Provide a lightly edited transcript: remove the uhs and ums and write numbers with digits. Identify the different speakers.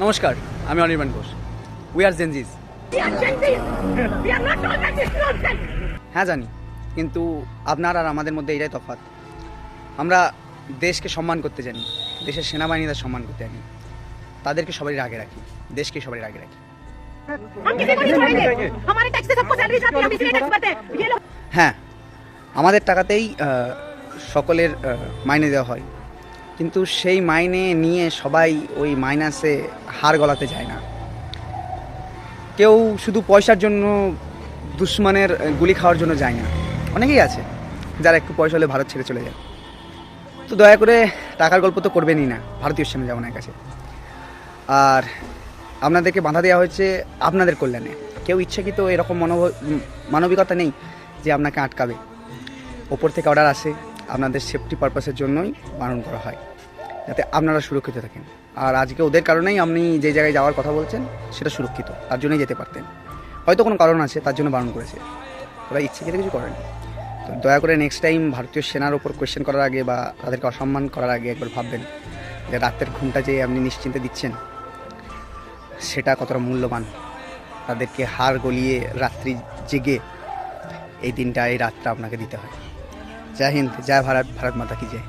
Speaker 1: নমস্কার, আমি Anirban Ghosh. We are Gen Z's. হ্যাঁ জানি, কিন্তু আপনার আর আমাদের মধ্যে এটাই তফাৎ। আমরা দেশকে সম্মান করতে জানি, দেশের সেনাবাহিনীদের সম্মান করতে জানি। তাদেরকে সবারই আগে রাখি, দেশকে সবারই আগে রাখি। হ্যাঁ, আমাদের টাকাতেই সকলের মাইনে দেওয়া হয়, কিন্তু সেই মাইনে নিয়ে সবাই ওই মাইনাসে হার গলাতে যায় না। কেউ শুধু পয়সার জন্য দুশ্মনের গুলি খাওয়ার জন্য যায় না। অনেকেই আছে যারা একটু পয়সা হলে ভারত ছেড়ে চলে যায়। তো দয়া করে টাকার গল্প তো করবেনই না ভারতীয় সেনাজওয়ানের কাছে। আর আপনাদেরকে বাধা দেওয়া হয়েছে আপনাদের কল্যাণে। কেউ ইচ্ছাকৃত এরকম মানবিকতা নেই যে আপনাকে আটকাবে। ওপর থেকে অর্ডার আসে, আপনাদের সেফটি পারপাসের জন্যই বারণ করা হয়, যাতে আপনারা সুরক্ষিত থাকেন। আর আজকে ওদের কারণেই আপনি যে জায়গায় যাওয়ার কথা বলছেন সেটা সুরক্ষিত, তার জন্যই যেতে পারতেন। হয়তো কোনো কারণ আছে, তার জন্য বারণ করেছে। ওরা ইচ্ছাকৃত কিছু করেন। তো দয়া করে নেক্সট টাইম ভারতীয় সেনার ওপর কোয়েশ্চেন করার আগে বা তাদেরকে অসম্মান করার আগে একবার ভাববেন যে রাতের ঘুমটা যে আপনি নিশ্চিন্তে দিচ্ছেন সেটা কতটা মূল্যবান। তাদেরকে হাড় গলিয়ে রাত্রি জেগে এই দিনটা, এই রাতটা আপনাকে দিতে হয়। জয় হিন্দ, জয় ভারত, ভারত মাতা কি জয়।